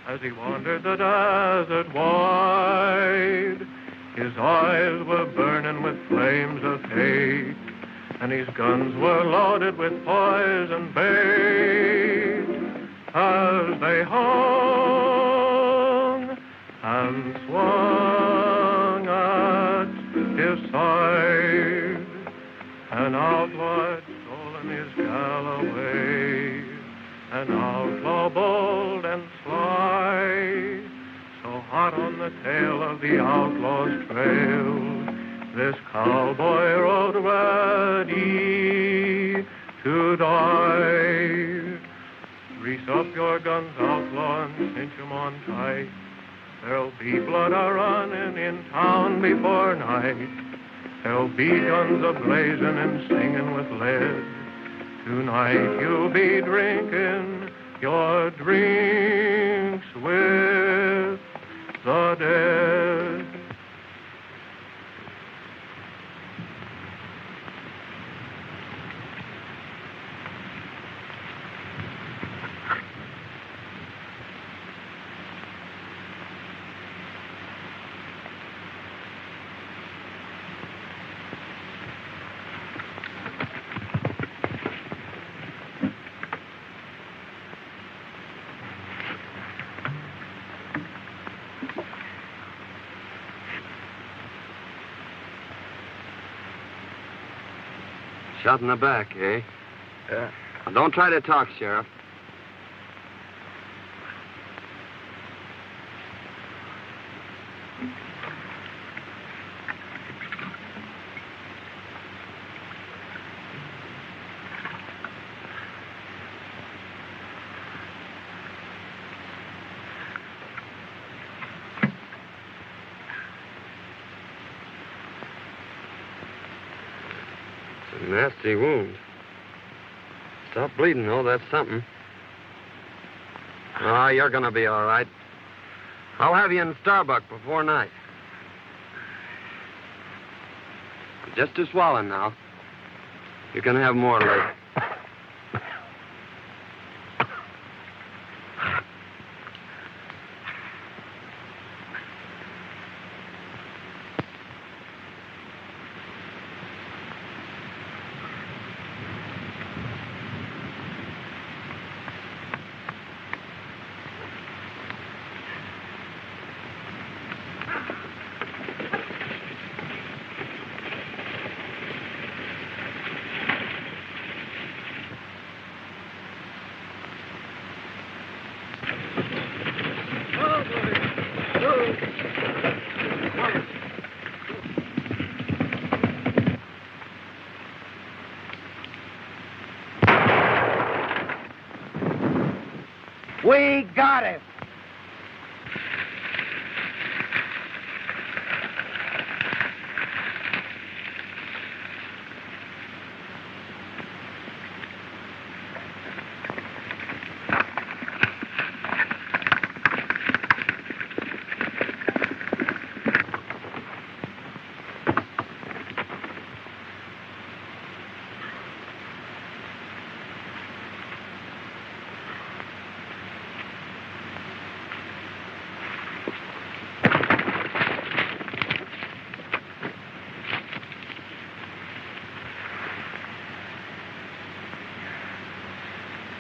As he wandered the desert wide, his eyes were burning with flames of hate, and his guns were loaded with poison bait. As they hung and swung at his side, an outlaw had stolen his Galloway, an outlaw bold and sly, so hot on the tail of the outlaw's trail, this cowboy rode ready to die. Grease up your guns, outlaw, and cinch 'em on tight. There'll be blood a-running in town before night. There'll be guns a-blazing and singing with lead. Tonight you'll be drinking your drinks with the dead. Shot in the back, eh? Yeah. Now, don't try to talk, Sheriff. Nasty wound. Stop bleeding, though. That's something. Oh, you're gonna be all right. I'll have you in Starbuck before night. Just a swallow now. You can have more later. We got him.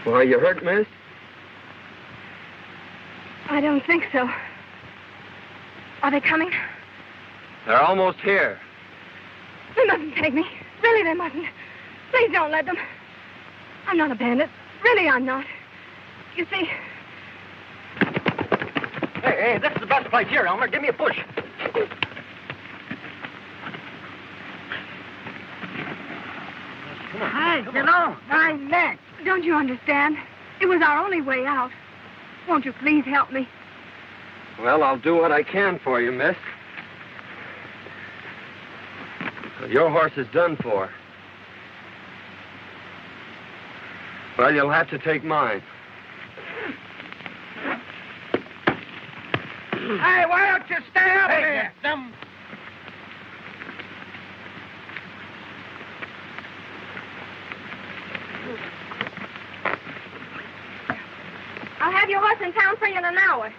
Why, you hurt, miss? I don't think so. Are they coming? They're almost here. They mustn't take me. Really, they mustn't. Please don't let them. I'm not a bandit. Really, I'm not. You see... Hey, this is the best place here, Elmer. Give me a push. Hey, you know, my neck. Don't you understand? It was our only way out. Won't you please help me? Well, I'll do what I can for you, miss. Your horse is done for. Well, you'll have to take mine. Hey, why don't you stay up here? I'll have your horse in town for you in an hour.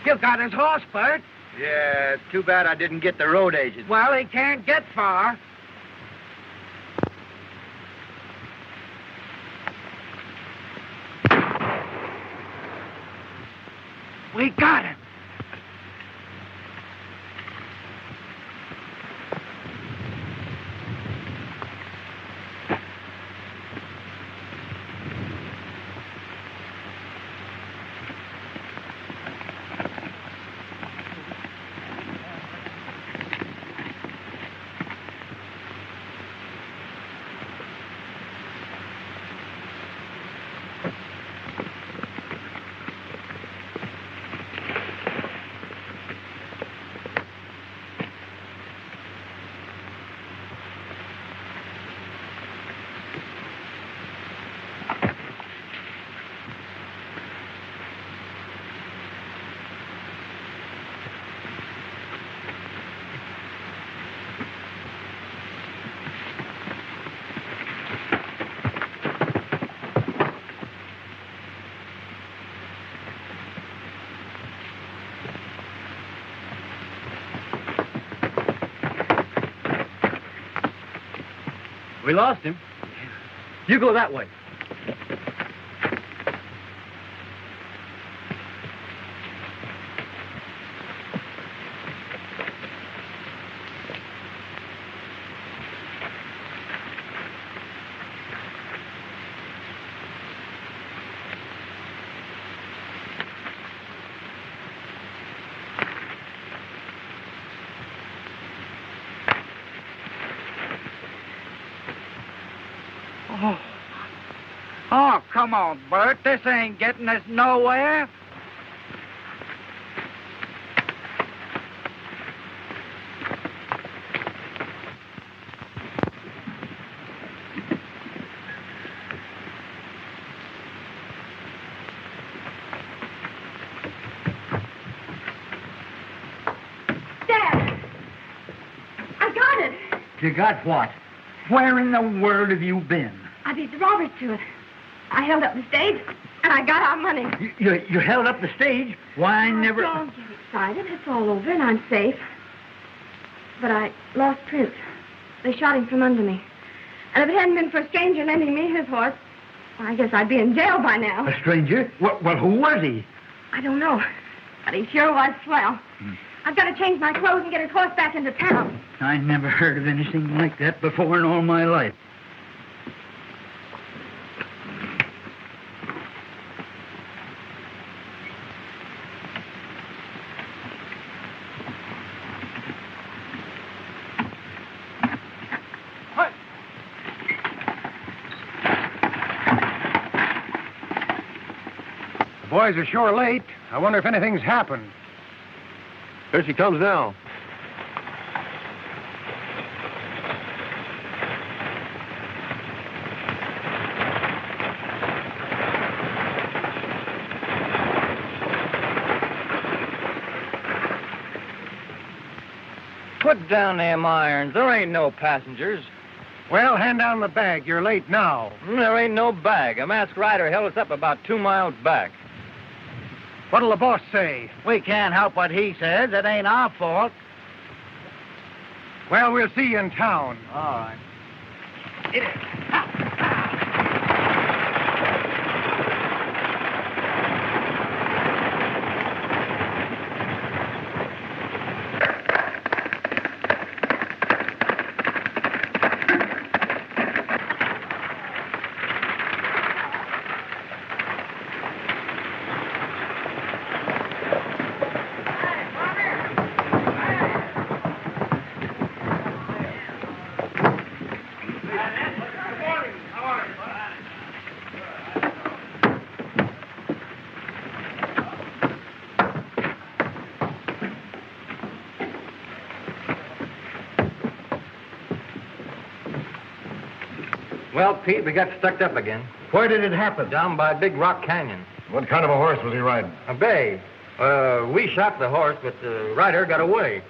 You got his horse, Bert. Yeah, too bad I didn't get the road agent. Well, he can't get far. We got him. We lost him. You go that way. Oh, come on, Bert. This ain't getting us nowhere. Dad! I got it! You got what? Where in the world have you been? I beat the robbers to it. I held up the stage, and I got our money. You held up the stage? Why, I never... Don't get excited. It's all over, and I'm safe. But I lost Prince. They shot him from under me. And if it hadn't been for a stranger lending me his horse, well, I guess I'd be in jail by now. A stranger? Well, who was he? I don't know. But he sure was swell. I've got to change my clothes and get his horse back into town. I never heard of anything like that before in all my life. The boys are sure late. I wonder if anything's happened. Here she comes now. Put down them irons. There ain't no passengers. Well, hand down the bag. You're late now. There ain't no bag. A masked rider held us up about 2 miles back. What'll the boss say? We can't help what he says. It ain't our fault. Well, we'll see you in town. All right. Well, Pete, we got stuck up again. Where did it happen? Down by Big Rock Canyon. What kind of a horse was he riding? A bay. We shot the horse, but the rider got away.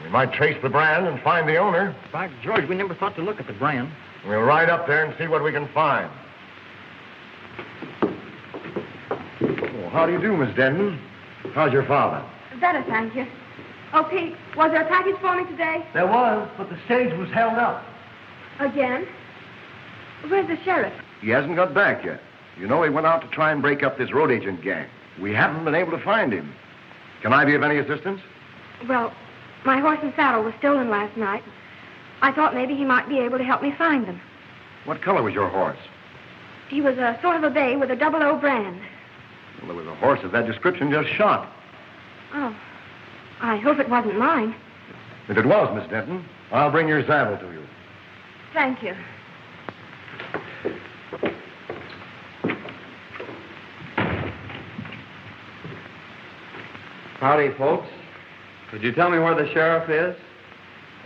We might trace the brand and find the owner. By George, we never thought to look at the brand. We'll ride up there and see what we can find. Well, how do you do, Miss Denton? How's your father? Better, thank you. Oh, Pete, was there a package for me today? There was, but the stage was held up. Again? Where's the sheriff? He hasn't got back yet. You know, he went out to try and break up this road agent gang. We haven't been able to find him. Can I be of any assistance? Well, my horse and saddle was stolen last night. I thought maybe he might be able to help me find them. What color was your horse? He was a sort of a bay with a 00 brand. Well, there was a horse of that description just shot. Oh, I hope it wasn't mine. If it was, Miss Denton, I'll bring your saddle to you. Thank you. Howdy, folks. Could you tell me where the sheriff is?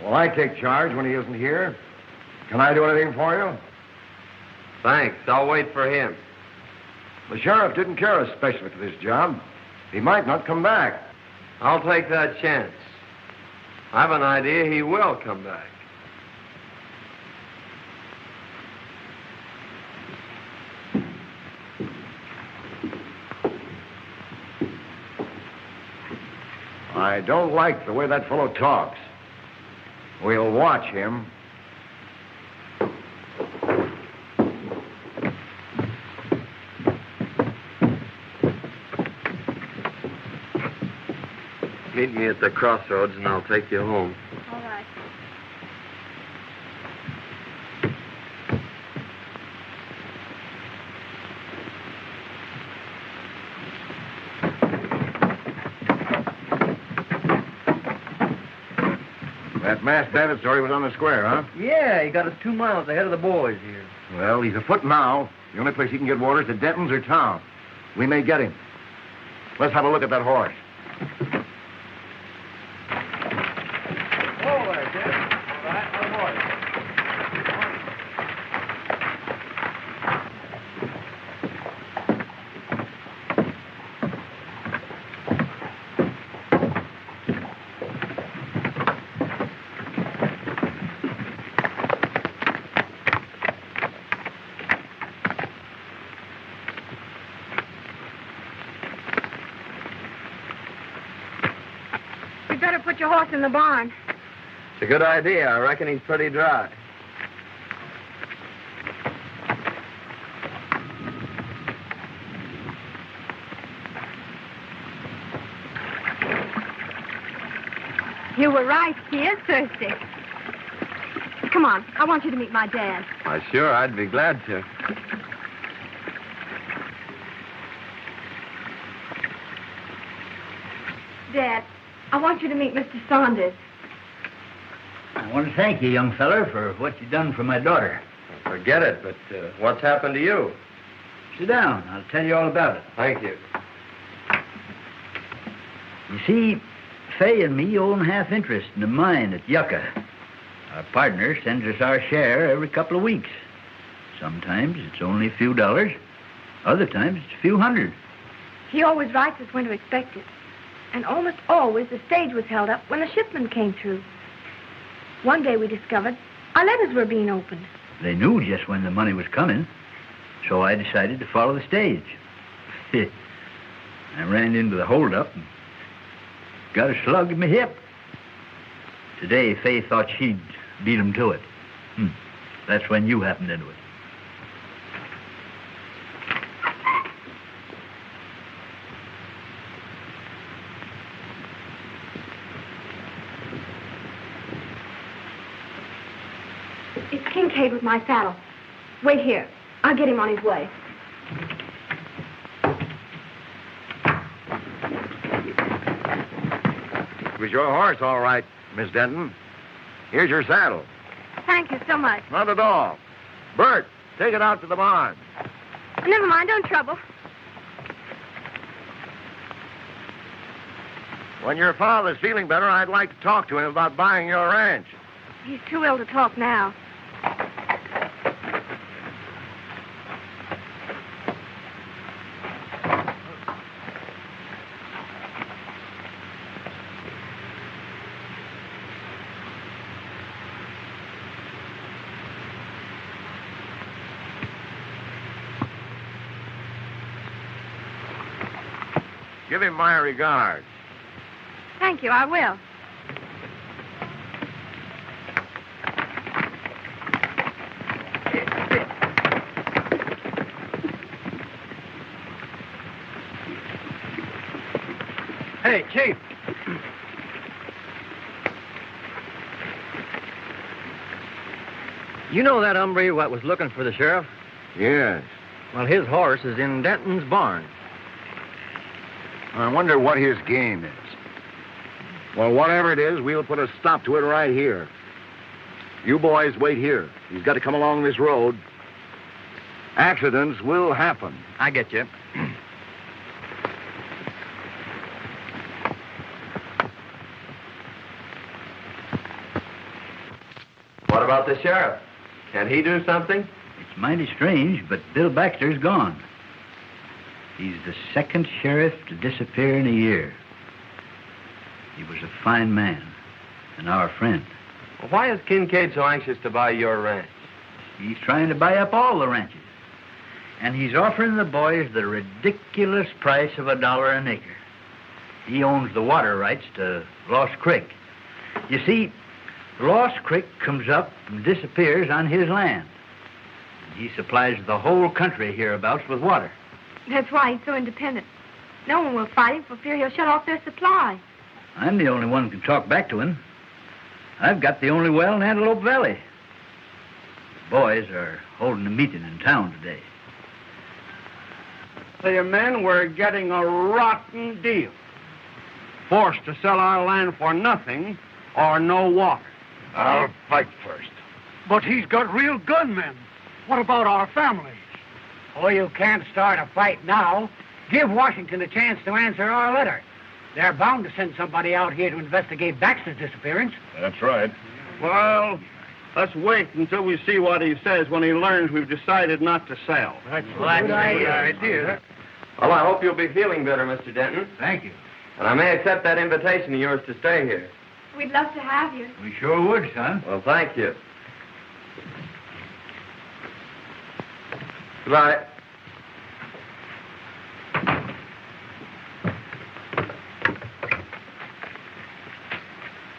Well, I take charge when he isn't here. Can I do anything for you? Thanks. I'll wait for him. The sheriff didn't care especially for this job. He might not come back. I'll take that chance. I've an idea he will come back. I don't like the way that fellow talks. We'll watch him. Meet me at the crossroads and I'll take you home. All right. That masked bandit story was on the square, huh? Yeah, he got us 2 miles ahead of the boys here. Well, he's afoot now. The only place he can get water is at Denton's or town. We may get him. Let's have a look at that horse. You'd better put your horse in the barn. It's a good idea. I reckon he's pretty dry. You were right. He is thirsty. Come on. I want you to meet my dad. Why, sure, I'd be glad to. Dad, I want you to meet Mr. Saunders. I want to thank you, young feller, for what you done for my daughter. Forget it, but what's happened to you? Sit down. I'll tell you all about it. Thank you. You see, Fay and me own half interest in the mine at Yucca. Our partner sends us our share every couple of weeks. Sometimes it's only a few dollars. Other times it's a few hundred. He always writes us when to expect it. And almost always the stage was held up when the shipment came through. One day we discovered our letters were being opened. They knew just when the money was coming, so I decided to follow the stage. I ran into the holdup and got a slug in my hip. Today, Fay thought she'd beat him to it. That's when you happened into it. It's Kincaid with my saddle. Wait here. I'll get him on his way. It was your horse, all right, Miss Denton. Here's your saddle. Thank you so much. Not at all. Bert, take it out to the barn. Never mind, don't trouble. When your father's feeling better, I'd like to talk to him about buying your ranch. He's too ill to talk now. Give him my regards. Thank you, I will. Hey, Chief. You know that hombre what was looking for the sheriff? Yes. Well, his horse is in Denton's barn. I wonder what his game is. Well, whatever it is, we'll put a stop to it right here. You boys wait here. He's got to come along this road. Accidents will happen. I get you. What about the sheriff? Can he do something? It's mighty strange, but Bill Baxter's gone. He's the second sheriff to disappear in a year. He was a fine man and our friend. Well, why is Kincaid so anxious to buy your ranch? He's trying to buy up all the ranches. And he's offering the boys the ridiculous price of $1 an acre. He owns the water rights to Lost Creek. You see, Lost Creek comes up and disappears on his land. He supplies the whole country hereabouts with water. That's why he's so independent. No one will fight him for fear he'll shut off their supply. I'm the only one who can talk back to him. I've got the only well in Antelope Valley. The boys are holding a meeting in town today. The men were getting a rotten deal. Forced to sell our land for nothing or no water. I'll fight first. But he's got real gunmen. What about our families? Oh, you can't start a fight now. Give Washington a chance to answer our letter. They're bound to send somebody out here to investigate Baxter's disappearance. That's right. Well, let's wait until we see what he says when he learns we've decided not to sell. That's a good idea. Well, I hope you'll be feeling better, Mr. Denton. Thank you. And I may accept that invitation of yours to stay here. We'd love to have you. We sure would, son. Well, thank you. Goodbye.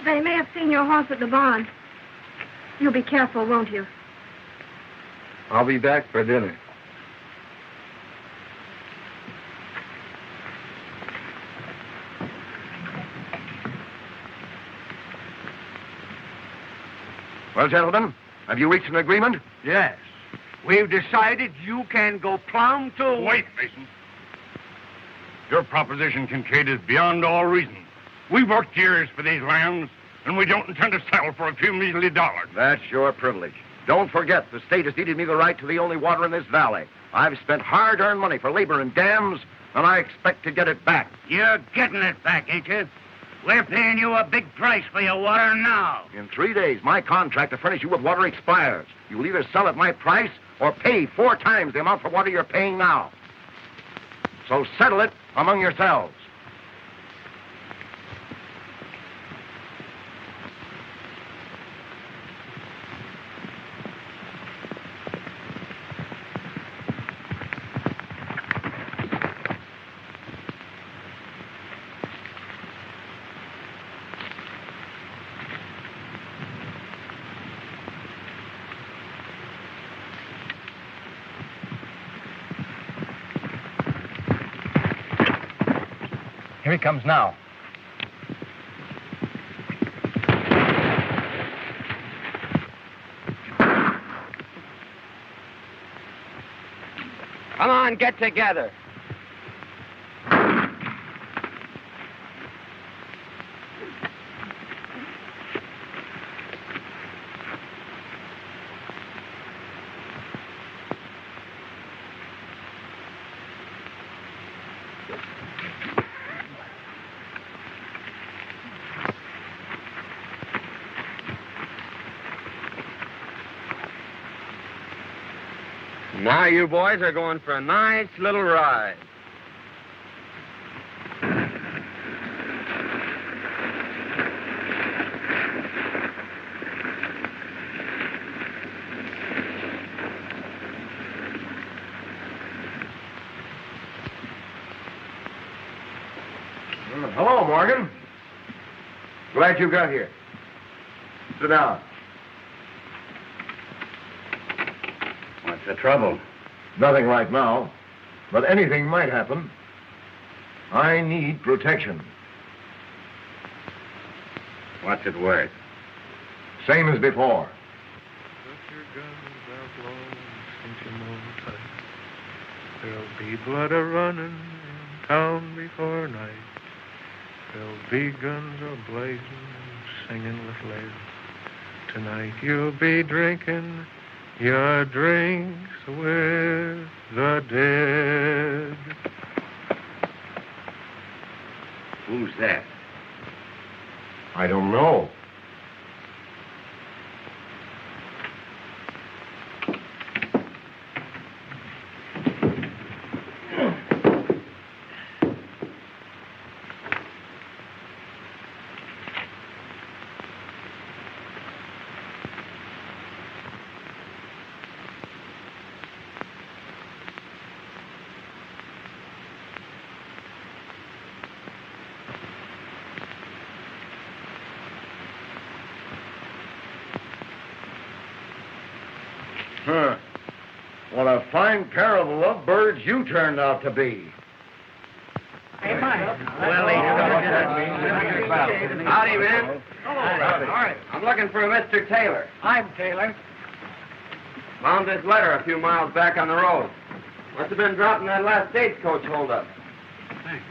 They may have seen your horse at the barn. You'll be careful, won't you? I'll be back for dinner. Well, gentlemen, have you reached an agreement? Yes. We've decided you can go plumb to... Wait, Mason. Your proposition, Kincaid, is beyond all reason. We've worked years for these lands, and we don't intend to settle for a few measly dollars. That's your privilege. Don't forget, the state has ceded me the right to the only water in this valley. I've spent hard-earned money for labor and dams, and I expect to get it back. You're getting it back, ain't you? We're paying you a big price for your water now. In 3 days, my contract to furnish you with water expires. You'll either sell at my price or pay 4 times the amount for water you're paying now. So settle it among yourselves. he comes now. Come on, get together. Now you boys are going for a nice little ride. Hello, Morgan. Glad you got here. Sit down. What's the trouble? Nothing right now, but anything might happen. I need protection. What's it worth? Same as before. Put your guns out low and cinch 'em on tight. There'll be blood a-running in town before night. There'll be guns a-blazing and singing with lace. Tonight you'll be drinking your drinks with the dead. Who's that? I don't know. Huh. What a fine pair of lovebirds you turned out to be. Hey, Mike. Howdy, man. All right. I'm looking for a Mr. Taylor. I'm Taylor. Found this letter a few miles back on the road. Must have been dropped in that last stagecoach holdup. Thanks.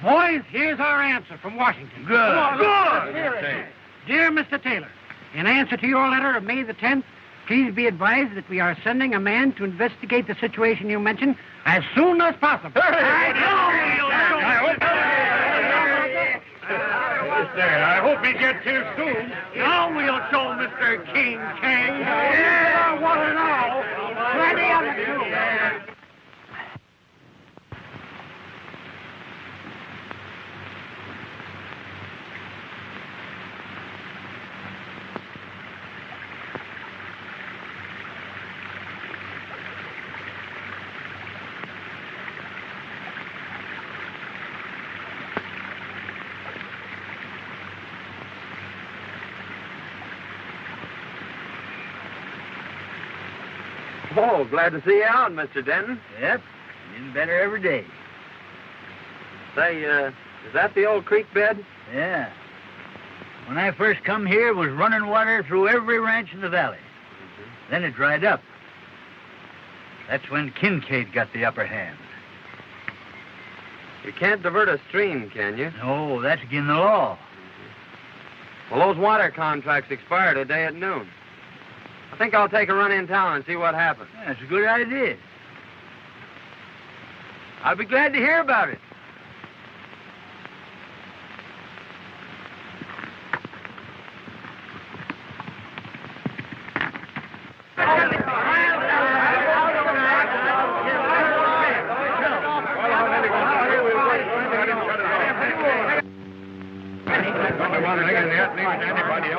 Boys, here's our answer from Washington. Good. Come on, Good. Here it is. Dear Mr. Taylor, in answer to your letter of May the 10th, please be advised that we are sending a man to investigate the situation you mentioned as soon as possible. I hope he gets here soon. Now we'll show Mr. King Kang. Yeah, what an owl. Plenty of it, too. Oh, glad to see you out, Mr. Denton. Yep, getting better every day. Say, is that the old creek bed? Yeah. When I first come here, it was running water through every ranch in the valley. Then it dried up. That's when Kincaid got the upper hand. You can't divert a stream, can you? No, that's against the law. Well, those water contracts expire today at noon. I think I'll take a run in town and see what happens. That's a good idea. I'll be glad to hear about it.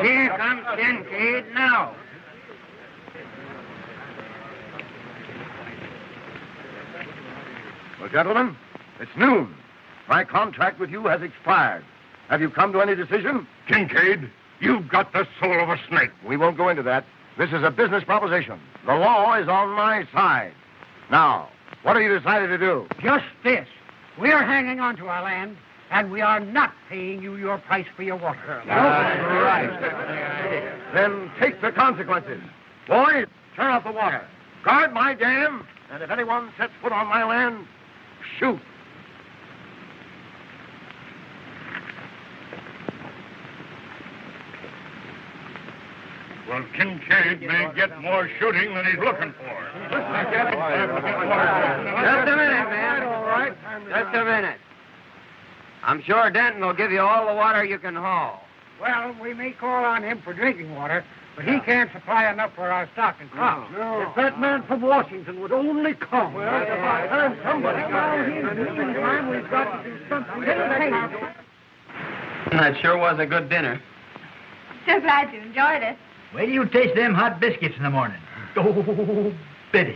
Here comes Kincaid now. Well, gentlemen, it's noon. My contract with you has expired. Have you come to any decision? Kincaid, you've got the soul of a snake. We won't go into that. This is a business proposition. The law is on my side. Now, what have you decided to do? Just this. We're hanging on to our land, and we are not paying you your price for your water. That's right. Then take the consequences. Boys, turn off the water. Guard my dam, and if anyone sets foot on my land, shoot. Well, Kincaid may get more shooting than he's looking for. Just a minute, man. All right. Just a minute. I'm sure Denton will give you all the water you can haul. Well, we may call on him for drinking water, but he can't supply enough for our stock and crops. No. If that man from Washington would only come. Well, it's about time somebody got In the meantime, we've got to do something. That sure was a good dinner. So glad you enjoyed it. Wait till you taste them hot biscuits in the morning. Oh, Betty.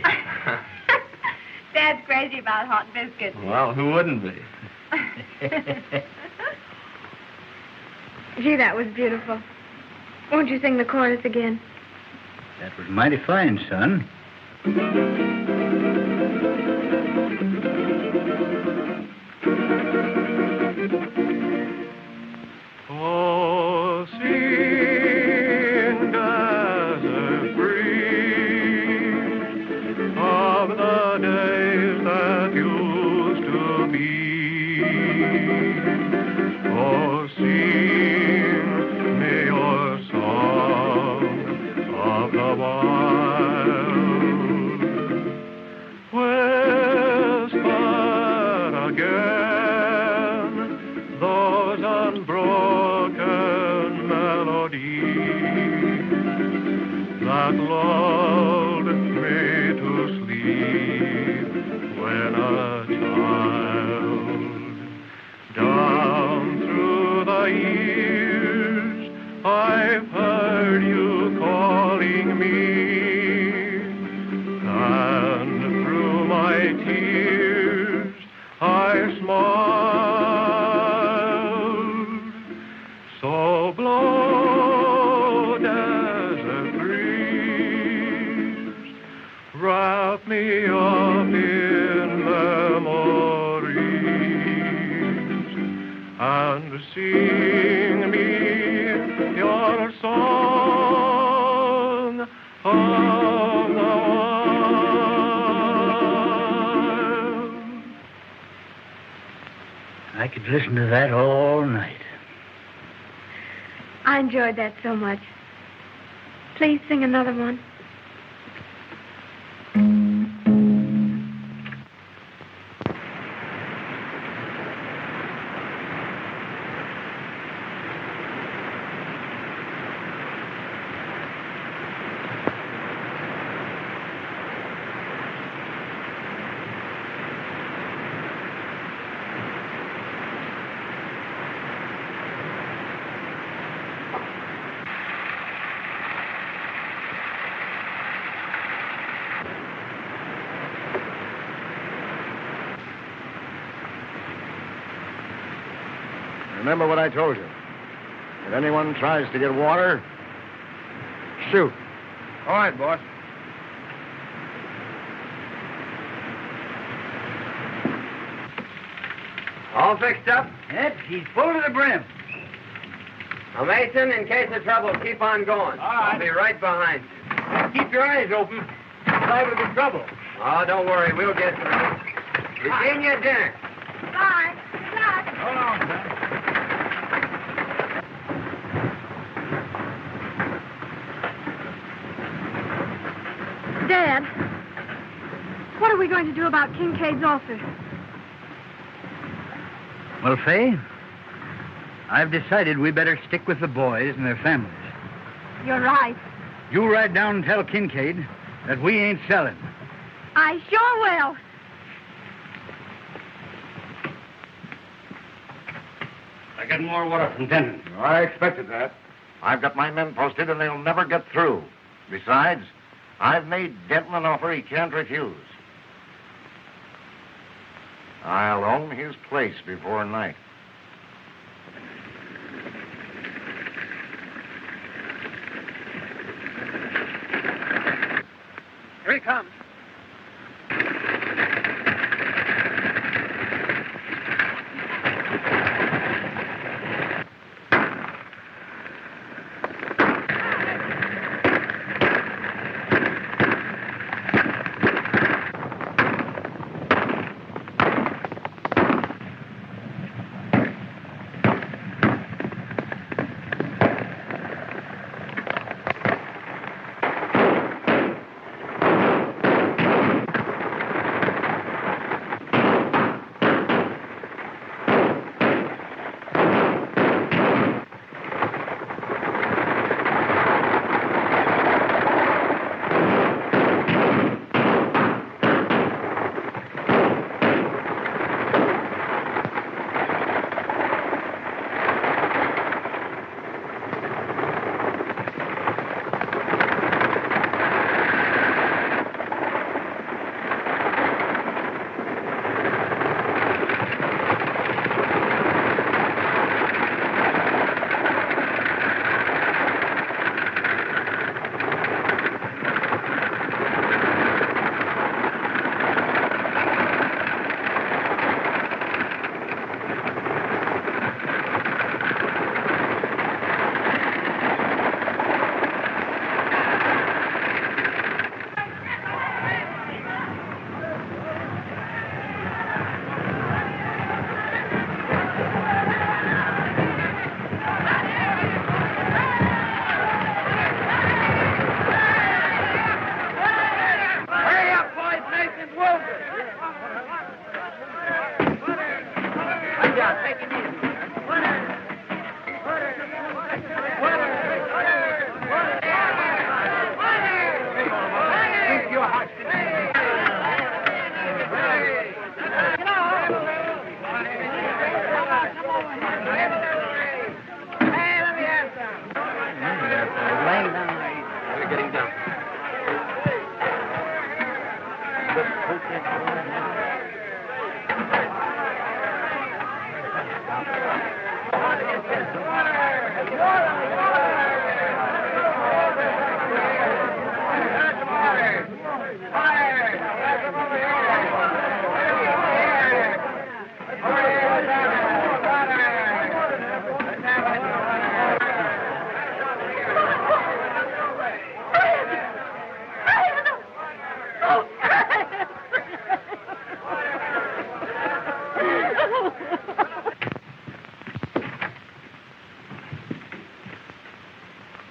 Dad's crazy about hot biscuits. Well, who wouldn't be? Gee, that was beautiful. Won't you sing the chorus again? That was mighty fine, son. Oh, sing, desert breeze, of the days that used to be. Oh, sing me your song of the wild. Whisper again those unbroken melodies that lulled me to sleep when a child. Down through the years, I've heard you calling me, and through my tears, I smiled. So blow, desert breeze, wrap me up in memories, and sing me your song of the wild. I could listen to that all night. I enjoyed that so much. Please sing another one. Remember what I told you. If anyone tries to get water, shoot. All right, boss. All fixed up? Yep, he's full to the brim. Now, Mason, in case of trouble, keep on going. All right. I'll be right behind you. Keep your eyes open. Liable to be trouble. Oh, don't worry. We'll get through. Be seeing you at dinner. Bye. Good luck. Hold on, son. Dad, what are we going to do about Kincaid's offer? Well, Fay, I've decided we better stick with the boys and their families. You're right. You ride down and tell Kincaid that we ain't selling. I sure will. I get more water from Denton. I expected that. I've got my men posted, and they'll never get through. Besides, I've made Denton an offer he can't refuse. I'll own his place before night. Here he comes.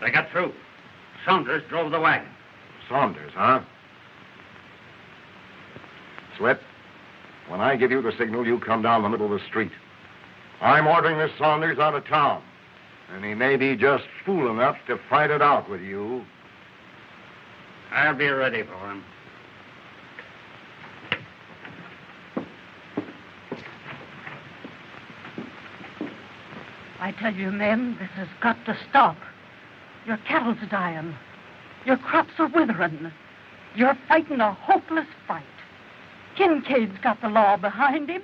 They got through. Saunders drove the wagon. Saunders, huh? Slip, when I give you the signal, you come down the middle of the street. I'm ordering this Saunders out of town, and he may be just fool enough to fight it out with you. I'll be ready for him. I tell you, men, this has got to stop. Your cattle's dying. Your crops are withering. You're fighting a hopeless fight. Kincaid's got the law behind him.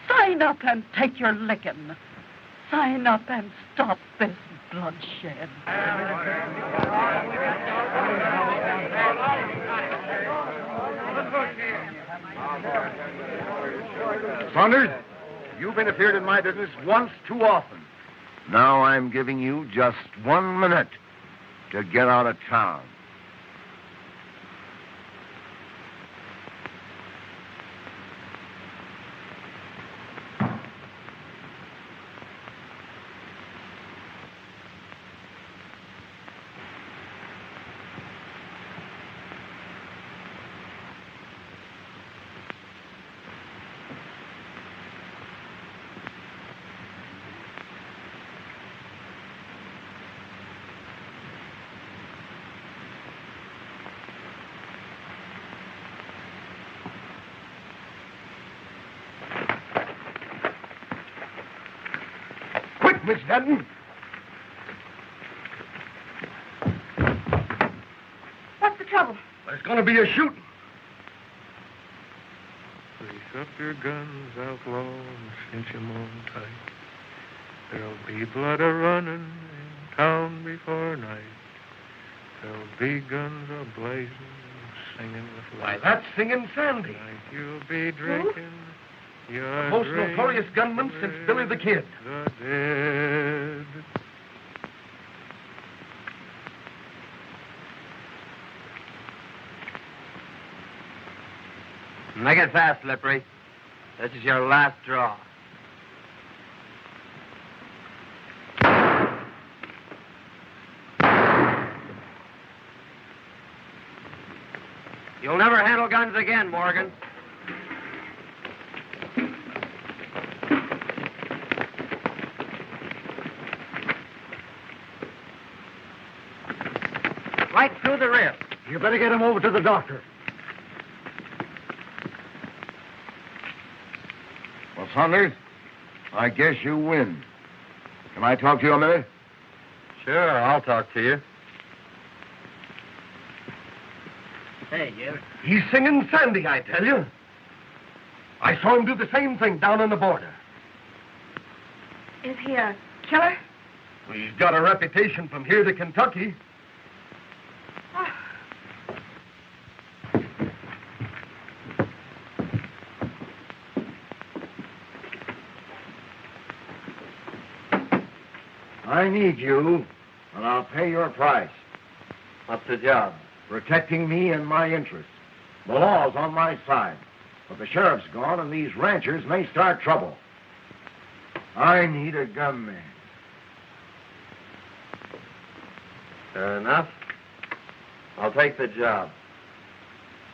Sign up and take your licking. Sign up and stop this bloodshed. Saunders, you've interfered in my business once too often. Now I'm giving you just 1 minute to get out of town. Miss Denton. What's the trouble? There's going to be a shooting. Raise up your guns, outlaw, and cinch 'em on tight. There'll be blood a-running in town before night. There'll be guns a-blazing, singing with Why, light. that's Singing Sandy. Tonight you'll be drinking. The most notorious gunman since Billy the Kid. The dead. Make it fast, Slippery. This is your last draw. You'll never handle guns again, Morgan. Right through the wrist. You better get him over to the doctor. Well, Saunders, I guess you win. Can I talk to you a minute? Sure, I'll talk to you. Hey, Jeff. He's Singing Sandy, I tell you. I saw him do the same thing down on the border. Is he a killer? He's got a reputation from here to Kentucky. I need you, and I'll pay your price. What's the job? Protecting me and my interests. The law's on my side, but the sheriff's gone, and these ranchers may start trouble. I need a gunman. Fair enough. I'll take the job.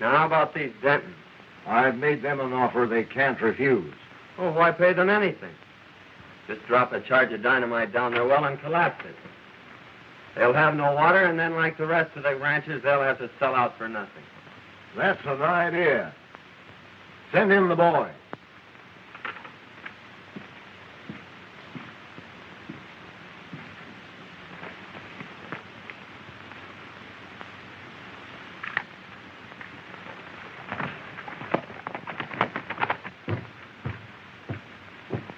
Now, how about these Dentons? I've made them an offer they can't refuse. Oh, why pay them anything? Just drop a charge of dynamite down their well and collapse it. They'll have no water, and then, like the rest of the ranchers, they'll have to sell out for nothing. That's an idea. Send in the boy.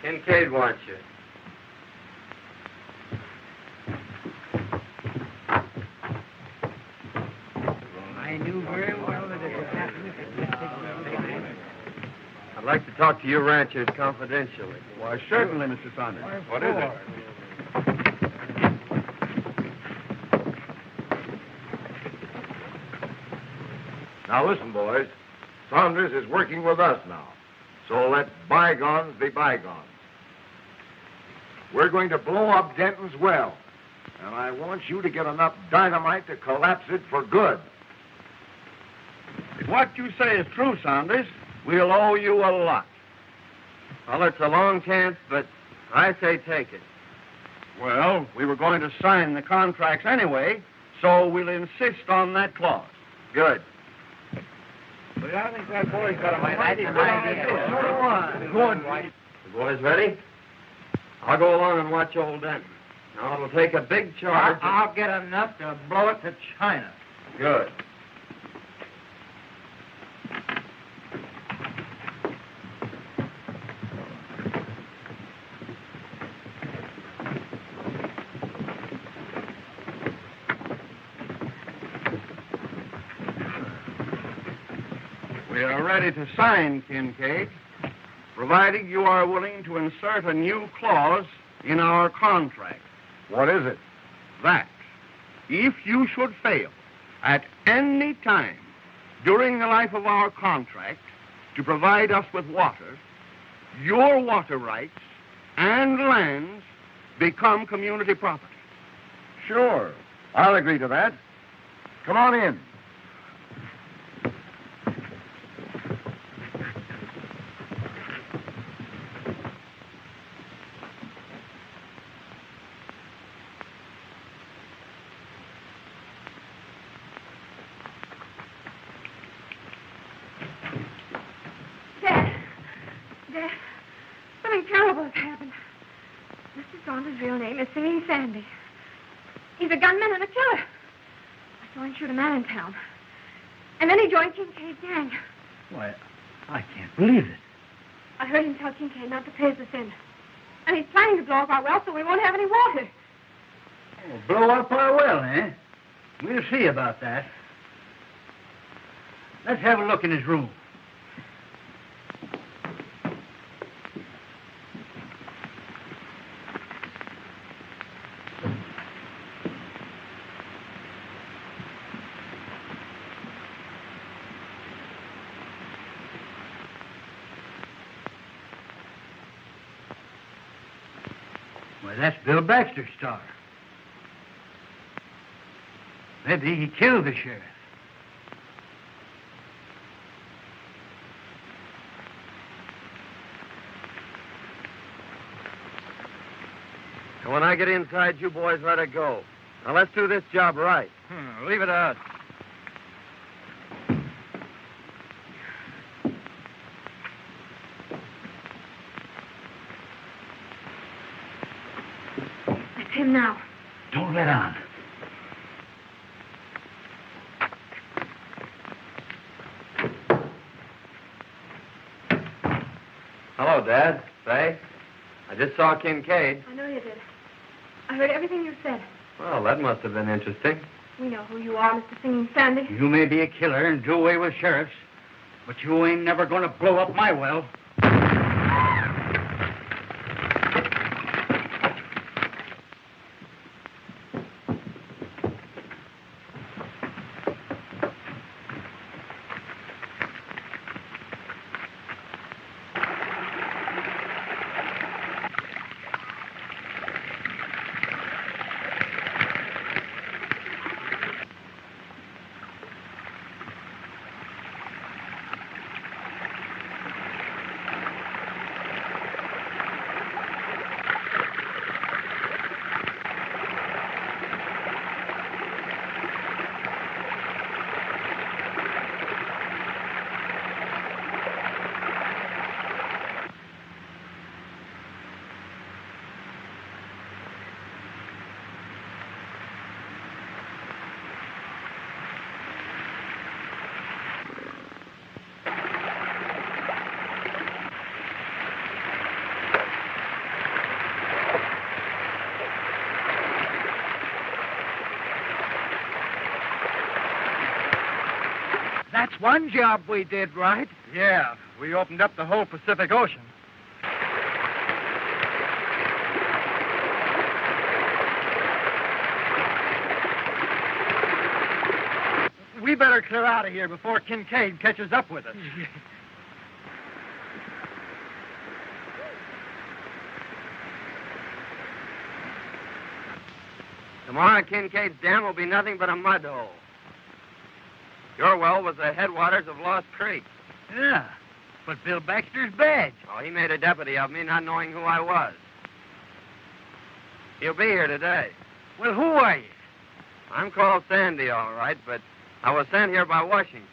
Kincaid wants you. I knew very well that it would happen if it didn't take me. I'd like to talk to you ranchers confidentially. Why, certainly, Mr. Saunders. What is it? Now listen, boys. Saunders is working with us now. So let bygones be bygones. We're going to blow up Denton's well, And I want you to get enough dynamite to collapse it for good. If what you say is true, Saunders, we'll owe you a lot. Well, it's a long chance, but I say take it. Well, we were going to sign the contracts anyway, so we'll insist on that clause. Good. But I think that boy's got a mighty good idea. Good. The boys ready? I'll go along and watch old Denton. Now, it'll take a big charge. I'll get enough to blow it to China. Good. We are ready to sign, Kincaid, provided you are willing to insert a new clause in our contract. What is it? That if you should fail at any time during the life of our contract to provide us with water, your water rights and lands become community property. Sure. I'll agree to that. Come on in. Dad, something terrible has happened. Mr. Saunders' real name is Singing Sandy. He's a gunman and a killer. I saw him shoot a man in town. And then he joined Kincaid's gang. Why, I can't believe it. I heard him tell Kincaid not to pay us in. And he's planning to blow up our well so we won't have any water. Oh, blow up our well, eh? We'll see about that. Let's have a look in his room. Why, that's Bill Baxter's star. Maybe he killed the sheriff. And when I get inside, you boys let it go. Now, let's do this job right. Leave it out. It's him now. Don't let on. Hello, Dad. Say, I just saw Kincaid. I know you did. I heard everything you said. Well, that must have been interesting. We know who you are, Mr. Singing Sandy. You may be a killer and do away with sheriffs, but you ain't never going to blow up my well. That's one job we did right. Yeah, we opened up the whole Pacific Ocean. We better clear out of here before Kincaid catches up with us. Tomorrow, Kincaid's dam will be nothing but a mud hole. Your well was the headwaters of Lost Creek. Yeah, but Bill Baxter's badge. Oh, he made a deputy of me, not knowing who I was. He'll be here today. Well, who are you? I'm called Sandy, all right, but I was sent here by Washington.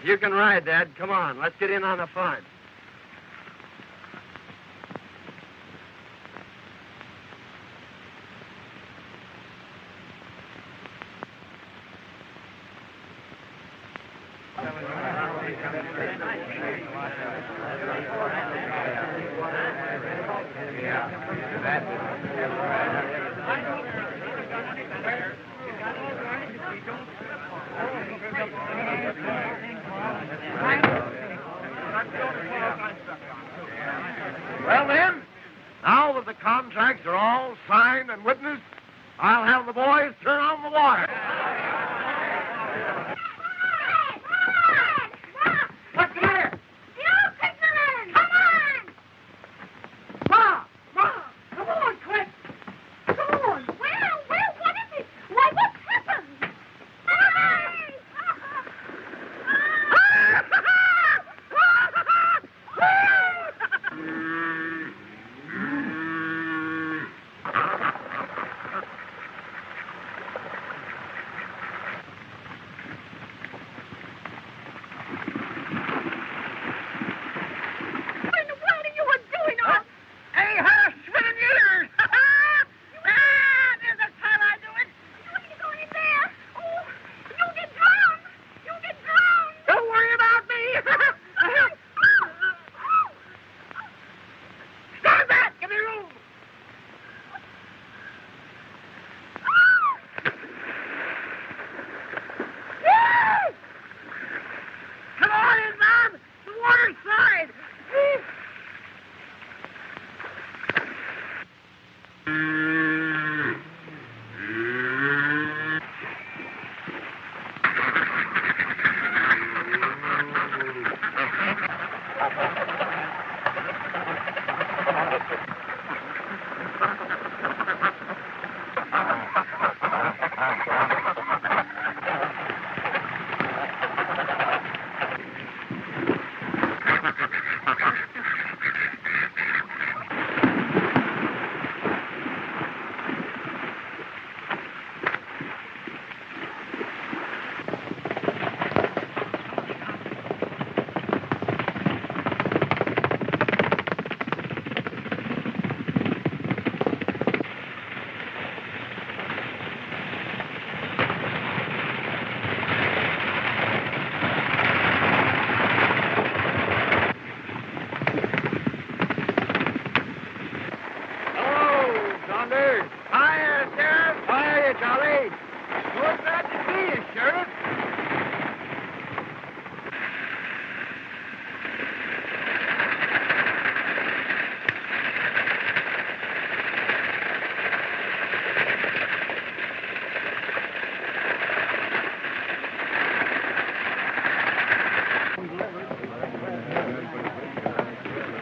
If you can ride, Dad, come on. Let's get in on the fun. Well, then, now that the contracts are all signed and witnessed, I'll have the boys turn on the water. What's the matter? You fishermen! Come on! Ma! Come on, quick! Come on! Well, what is it? Why, what's happened?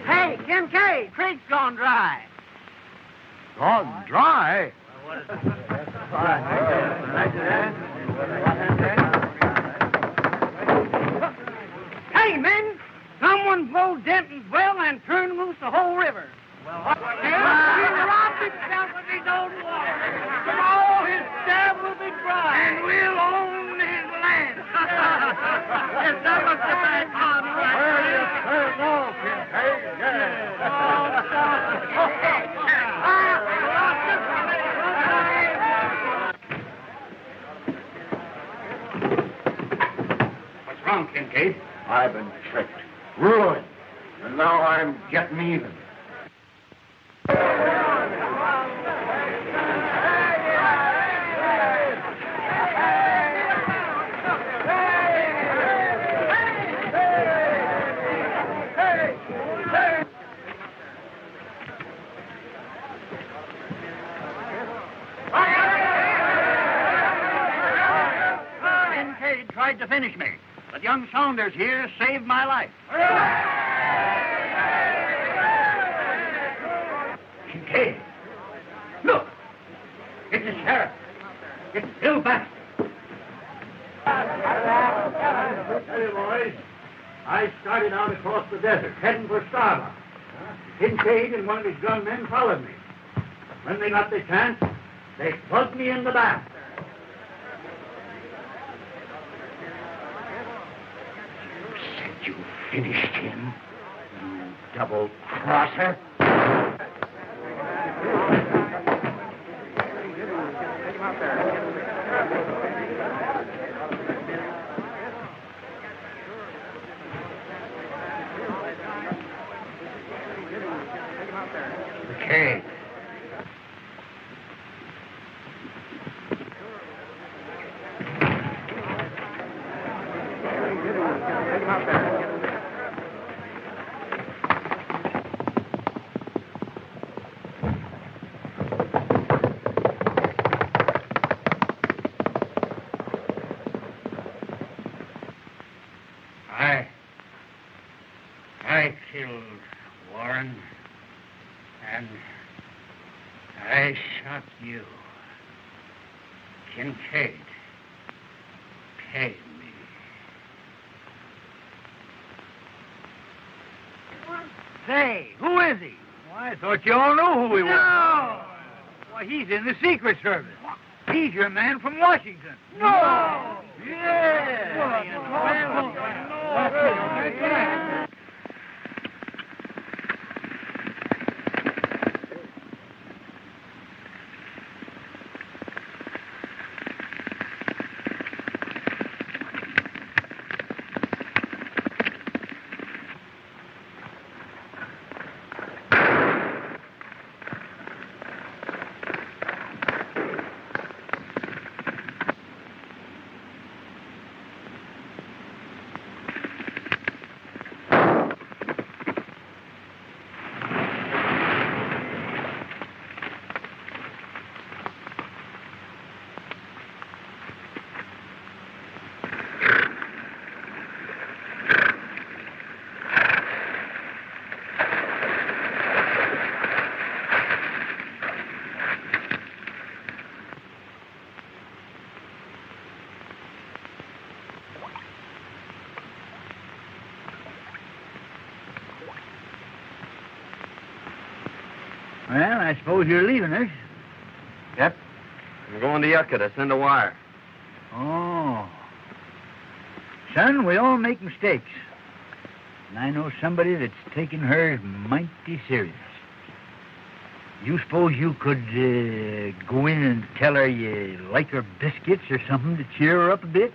Hey, Kincaid, creek's gone dry. Gone dry? Hey, men, someone blowed Denton's well and turned loose the whole river. He robbed himself of his own water. Tomorrow his dam will be dry. And we'll own his land. Yes, that was the bad part, What's wrong, Kincaid? I've been tricked, ruined, and now I'm getting even. Kincaid tried to finish me, but But young Saunders here saved my life. Kincaid, look! It's the sheriff. It's Bill Baxter. Hey, boys. I started out across the desert, heading for Starla. Kincaid and one of his gunmen followed me. When they got the chance, they plugged me in the back. You finished him, you double-crosser. Okay. I killed Warren, and I shot you. Kincaid, pay me. Say, who is he? Well, I thought you all knew who he was. No! Why, he's in the Secret Service. He's your man from Washington. No! Yeah! Well, I suppose you're leaving us. Yep. I'm going to Yucca to send a wire. Oh. Son, we all make mistakes. And I know somebody that's taking hers mighty serious. You suppose you could go in and tell her you like her biscuits or something to cheer her up a bit?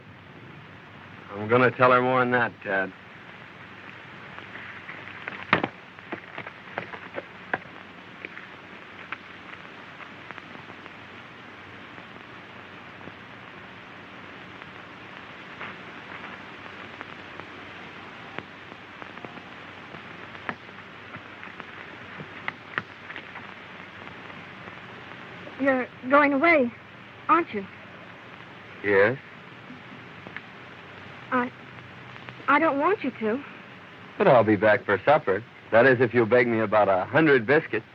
I'm going to tell her more than that, Dad. You're going away, aren't you? Yes? I don't want you to. But I'll be back for supper. That is, if you'll bake me about 100 biscuits.